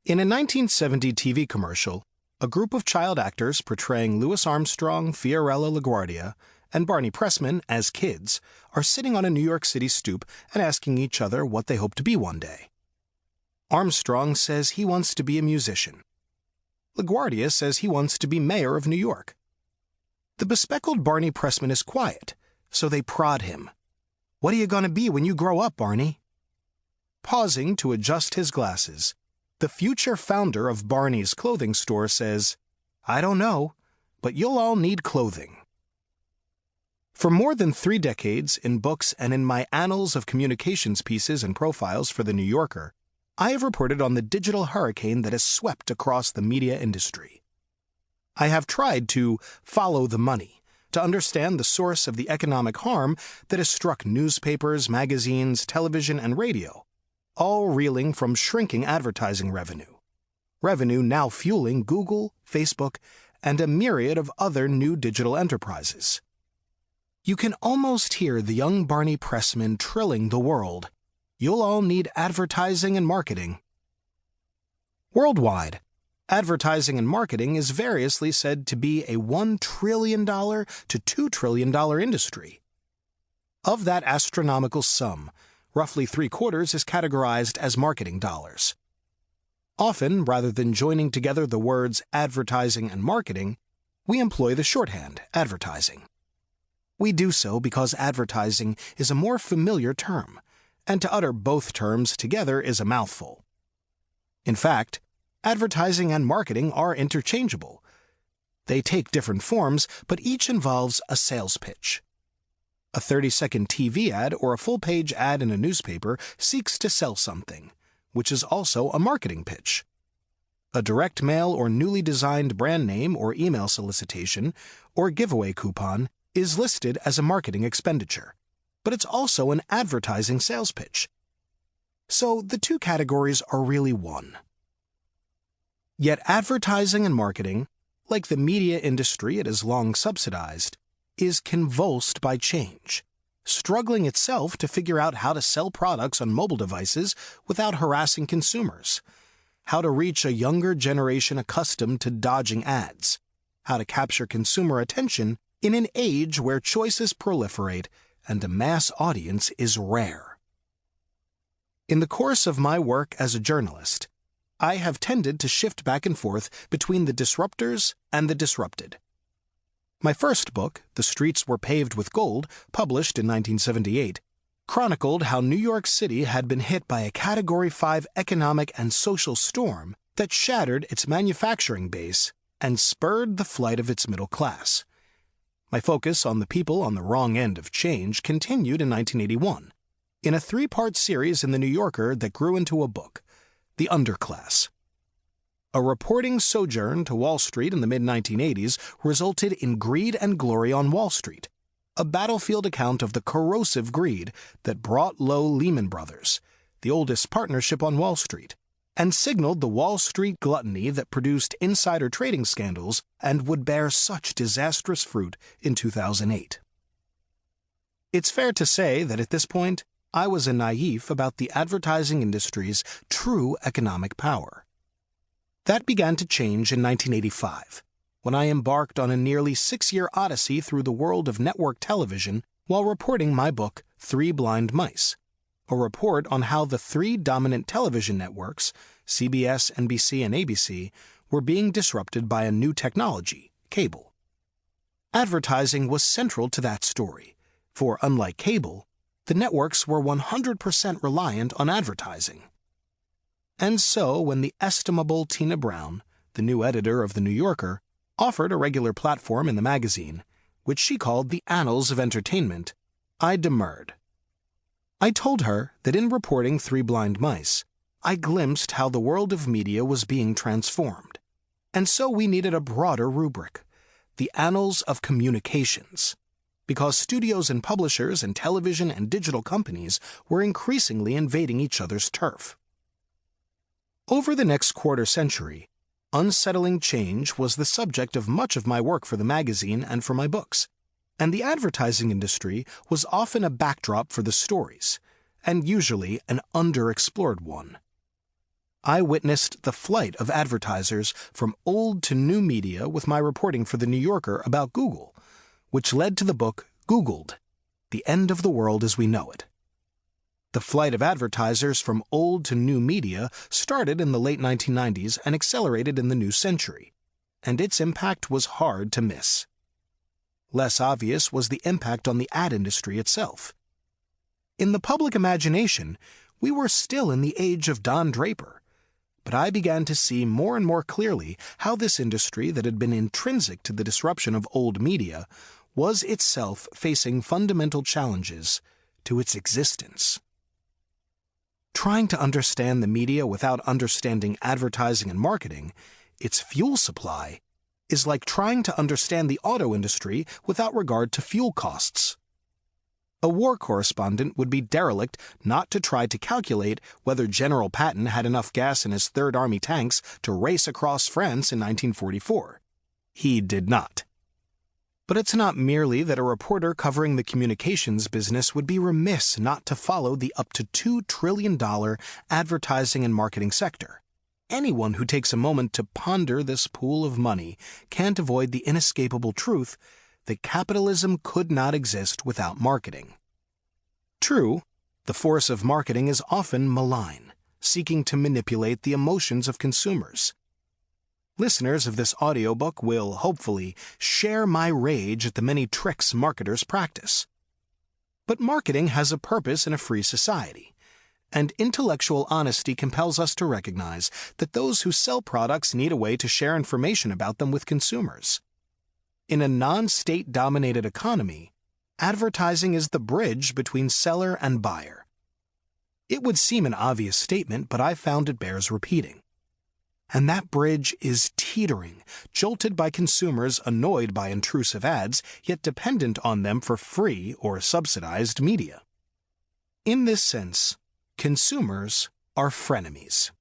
In a 1970 TV commercial, a group of child actors portraying Louis Armstrong, Fiorella LaGuardia, and Barney Pressman as kids are sitting on a New York City stoop and asking each other what they hope to be one day. Armstrong says he wants to be a musician. LaGuardia says he wants to be mayor of New York. The bespectacled Barney Pressman is quiet, so they prod him. "What are you going to be when you grow up, Barney?" Pausing to adjust his glasses, the future founder of Barney's clothing store says, "I don't know, but you'll all need clothing." For more than 3 decades, in books and in my annals of communications pieces and profiles for The New Yorker, I have reported on the digital hurricane that has swept across the media industry. I have tried to follow the money, to understand the source of the economic harm that has struck newspapers, magazines, television, and radio, all reeling from shrinking advertising revenue. Revenue now fueling Google, Facebook, and a myriad of other new digital enterprises. You can almost hear the young Barney Pressman trilling the world, "You'll all need advertising and marketing." Worldwide, advertising and marketing is variously said to be a $1 trillion to $2 trillion industry. Of that astronomical sum, roughly 3/4 is categorized as marketing dollars. Often, rather than joining together the words advertising and marketing, we employ the shorthand, advertising. We do so because advertising is a more familiar term, and to utter both terms together is a mouthful. In fact, advertising and marketing are interchangeable. They take different forms, but each involves a sales pitch. A 30-second TV ad or a full-page ad in a newspaper seeks to sell something, which is also a marketing pitch. A direct mail or newly designed brand name or email solicitation or giveaway coupon is listed as a marketing expenditure, but it's also an advertising sales pitch. So the two categories are really one. Yet advertising and marketing, like the media industry it has long subsidized, is convulsed by change, struggling itself to figure out how to sell products on mobile devices without harassing consumers, how to reach a younger generation accustomed to dodging ads, how to capture consumer attention in an age where choices proliferate and a mass audience is rare. In the course of my work as a journalist, I have tended to shift back and forth between the disruptors and the disrupted. My first book, The Streets Were Paved with Gold, published in 1978, chronicled how New York City had been hit by a Category 5 economic and social storm that shattered its manufacturing base and spurred the flight of its middle class. My focus on the people on the wrong end of change continued in 1981, in a 3-part series in The New Yorker that grew into a book, The Underclass. A reporting sojourn to Wall Street in the mid-1980s resulted in Greed and Glory on Wall Street, a battlefield account of the corrosive greed that brought low Lehman Brothers, the oldest partnership on Wall Street, and signaled the Wall Street gluttony that produced insider trading scandals and would bear such disastrous fruit in 2008. It's fair to say that at this point, I was a naïf about the advertising industry's true economic power. That began to change in 1985, when I embarked on a nearly 6-year odyssey through the world of network television while reporting my book, 3 Blind Mice, a report on how the 3 dominant television networks, CBS, NBC, and ABC, were being disrupted by a new technology, cable. Advertising was central to that story, for unlike cable, the networks were 100% reliant on advertising. And so when the estimable Tina Brown, the new editor of The New Yorker, offered a regular platform in the magazine, which she called the Annals of Entertainment, I demurred. I told her that in reporting 3 Blind Mice, I glimpsed how the world of media was being transformed, and so we needed a broader rubric, the Annals of Communications, because studios and publishers and television and digital companies were increasingly invading each other's turf. Over the next quarter century, unsettling change was the subject of much of my work for the magazine and for my books, and the advertising industry was often a backdrop for the stories, and usually an underexplored one. I witnessed the flight of advertisers from old to new media with my reporting for The New Yorker about Google, which led to the book Googled: The End of the World as We Know It. The flight of advertisers from old to new media started in the late 1990s and accelerated in the new century, and its impact was hard to miss. Less obvious was the impact on the ad industry itself. In the public imagination, we were still in the age of Don Draper, but I began to see more and more clearly how this industry that had been intrinsic to the disruption of old media was itself facing fundamental challenges to its existence. Trying to understand the media without understanding advertising and marketing, its fuel supply, is like trying to understand the auto industry without regard to fuel costs. A war correspondent would be derelict not to try to calculate whether General Patton had enough gas in his Third Army tanks to race across France in 1944. He did not. But it's not merely that a reporter covering the communications business would be remiss not to follow the up to $2 trillion advertising and marketing sector. Anyone who takes a moment to ponder this pool of money can't avoid the inescapable truth that capitalism could not exist without marketing. True, the force of marketing is often malign, seeking to manipulate the emotions of consumers. Listeners of this audiobook will, hopefully, share my rage at the many tricks marketers practice. But marketing has a purpose in a free society, and intellectual honesty compels us to recognize that those who sell products need a way to share information about them with consumers. In a non-state-dominated economy, advertising is the bridge between seller and buyer. It would seem an obvious statement, but I found it bears repeating. And that bridge is teetering, jolted by consumers annoyed by intrusive ads, yet dependent on them for free or subsidized media. In this sense, consumers are frenemies.